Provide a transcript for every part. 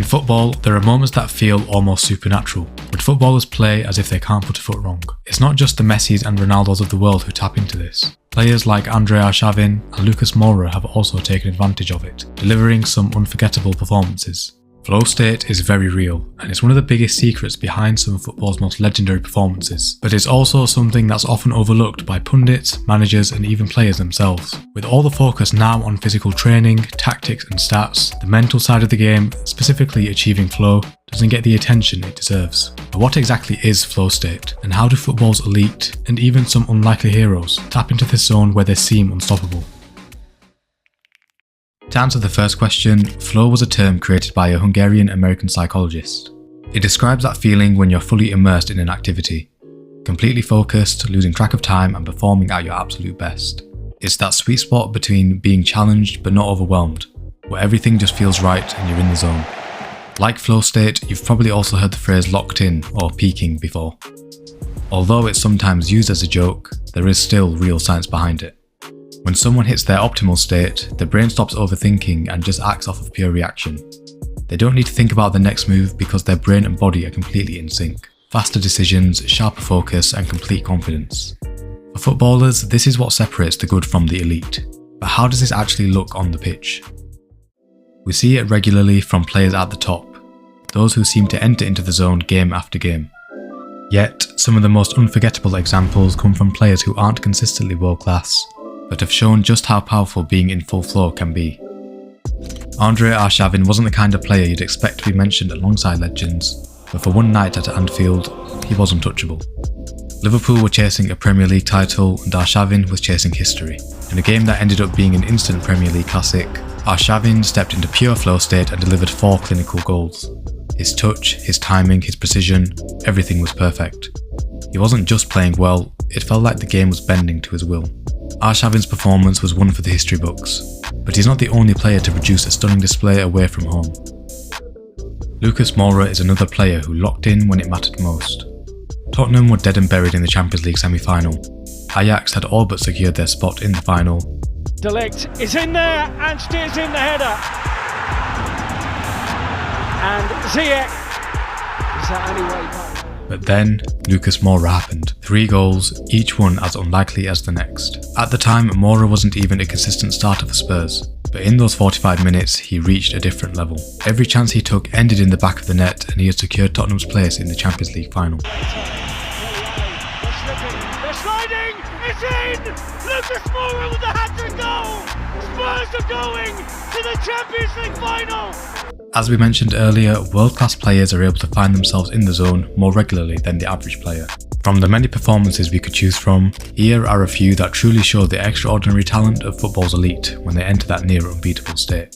football, there are moments that feel almost supernatural, but footballers play as if they can't put a foot wrong. It's not just the Messis and Ronaldos of the world who tap into this. Players like Andre Arshavin and Lucas Moura have also taken advantage of it, delivering some unforgettable performances. Flow state is very real, and it's one of the biggest secrets behind some of football's most legendary performances, but it's also something that's often overlooked by pundits, managers and even players themselves. With all the focus now on physical training, tactics and stats, the mental side of the game, specifically achieving flow, doesn't get the attention it deserves. But what exactly is flow state, and how do football's elite, and even some unlikely heroes, tap into this zone where they seem unstoppable? To answer the first question, flow was a term created by a Hungarian-American psychologist. It describes that feeling when you're fully immersed in an activity, completely focused, losing track of time and performing at your absolute best. It's that sweet spot between being challenged but not overwhelmed, where everything just feels right and you're in the zone. Like flow state, you've probably also heard the phrase locked in or peaking before. Although it's sometimes used as a joke, there is still real science behind it. When someone hits their optimal state, their brain stops overthinking and just acts off of pure reaction. They don't need to think about the next move because their brain and body are completely in sync. Faster decisions, sharper focus and complete confidence. For footballers, this is what separates the good from the elite. But how does this actually look on the pitch? We see it regularly from players at the top, those who seem to enter into the zone game after game. Yet, some of the most unforgettable examples come from players who aren't consistently world class, but have shown just how powerful being in full flow can be. Andre Arshavin wasn't the kind of player you'd expect to be mentioned alongside legends, but for one night at Anfield, he was untouchable. Liverpool were chasing a Premier League title and Arshavin was chasing history. In a game that ended up being an instant Premier League classic, Arshavin stepped into pure flow state and delivered 4 clinical goals. His touch, his timing, his precision, everything was perfect. He wasn't just playing well, it felt like the game was bending to his will. Arshavin's performance was one for the history books, but he's not the only player to produce a stunning display away from home. Lucas Moura is another player who locked in when it mattered most. Tottenham were dead and buried in the Champions League semi-final. Ajax had all but secured their spot in the final. De Ligt is in there and steers in the header. And Ziyech is that only way back. But then, Lucas Moura happened. 3 goals, each one as unlikely as the next. At the time, Moura wasn't even a consistent starter for Spurs, but in those 45 minutes, he reached a different level. Every chance he took ended in the back of the net and he had secured Tottenham's place in the Champions League final. They're sliding, it's in! Lucas Moura with the hat-trick goal! Spurs are going to the Champions League final! As we mentioned earlier, world-class players are able to find themselves in the zone more regularly than the average player. From the many performances we could choose from, here are a few that truly show the extraordinary talent of football's elite when they enter that near unbeatable state.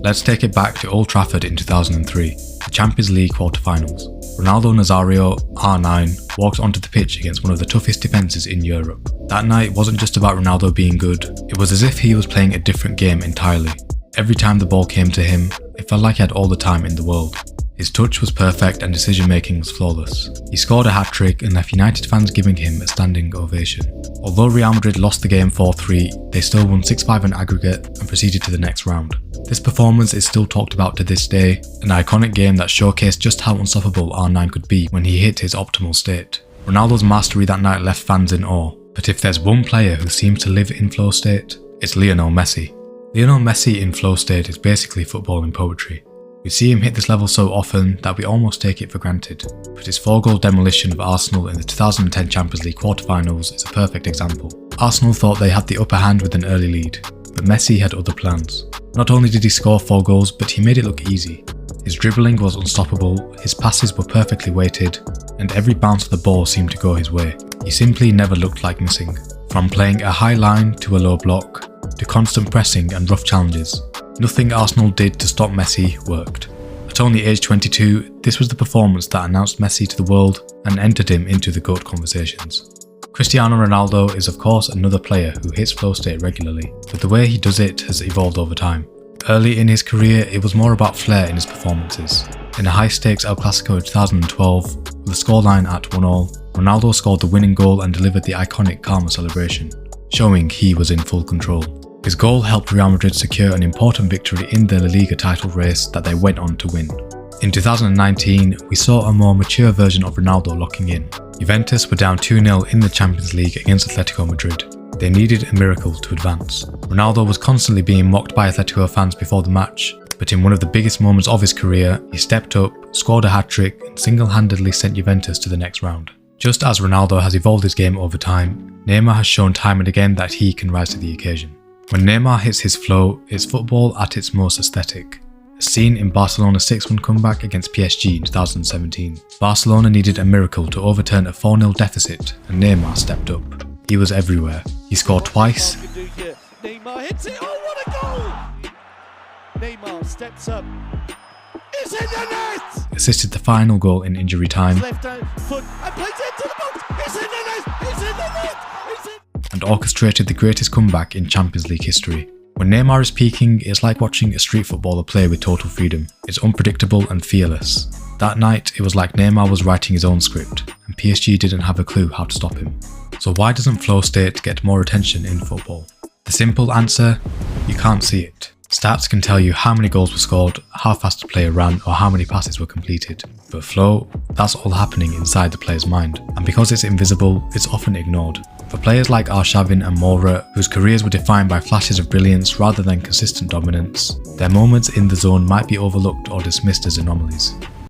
Let's take it back to Old Trafford in 2003, the Champions League quarter-finals. Ronaldo Nazario, R9, walked onto the pitch against one of the toughest defences in Europe. That night wasn't just about Ronaldo being good, it was as if he was playing a different game entirely. Every time the ball came to him, it felt like he had all the time in the world. His touch was perfect and decision making was flawless. He scored a hat-trick and left United fans giving him a standing ovation. Although Real Madrid lost the game 4-3, they still won 6-5 in aggregate and proceeded to the next round. This performance is still talked about to this day, an iconic game that showcased just how unstoppable R9 could be when he hit his optimal state. Ronaldo's mastery that night left fans in awe, but if there's one player who seems to live in flow state, it's Lionel Messi. Lionel Messi in flow state is basically football in poetry. We see him hit this level so often that we almost take it for granted, but his 4-goal demolition of Arsenal in the 2010 Champions League quarter-finals is a perfect example. Arsenal thought they had the upper hand with an early lead, but Messi had other plans. Not only did he score 4 goals, but he made it look easy. His dribbling was unstoppable, his passes were perfectly weighted, and every bounce of the ball seemed to go his way. He simply never looked like missing. From playing a high line to a low block, to constant pressing and rough challenges, nothing Arsenal did to stop Messi worked. At only age 22, this was the performance that announced Messi to the world and entered him into the GOAT conversations. Cristiano Ronaldo is of course another player who hits flow state regularly, but the way he does it has evolved over time. Early in his career, it was more about flair in his performances. In a high-stakes El Clasico in 2012, with the scoreline at 1-1, Ronaldo scored the winning goal and delivered the iconic Karma celebration, showing he was in full control. His goal helped Real Madrid secure an important victory in the La Liga title race that they went on to win. In 2019, we saw a more mature version of Ronaldo locking in. Juventus were down 2-0 in the Champions League against Atletico Madrid. They needed a miracle to advance. Ronaldo was constantly being mocked by Atletico fans before the match, but in one of the biggest moments of his career, he stepped up, scored a hat-trick and single-handedly sent Juventus to the next round. Just as Ronaldo has evolved his game over time, Neymar has shown time and again that he can rise to the occasion. When Neymar hits his flow, it's football at its most aesthetic. As seen in Barcelona's 6-1 comeback against PSG in 2017. Barcelona needed a miracle to overturn a 4-0 deficit and Neymar stepped up. He was everywhere. He scored twice. Neymar hits it. Oh, what a goal! Neymar steps up. It's in the net! Assisted the final goal in injury time. Left foot and plays it to the box. It's in the net! It's in the net! It's in... And orchestrated the greatest comeback in Champions League history. When Neymar is peaking, it's like watching a street footballer play with total freedom. It's unpredictable and fearless. That night, it was like Neymar was writing his own script, and PSG didn't have a clue how to stop him. So why doesn't flow state get more attention in football? The simple answer: you can't see it. Stats can tell you how many goals were scored, how fast a player ran, or how many passes were completed. But flow, that's all happening inside the player's mind. And because it's invisible, it's often ignored. For players like Arshavin and Moura, whose careers were defined by flashes of brilliance rather than consistent dominance, their moments in the zone might be overlooked or dismissed as anomalies.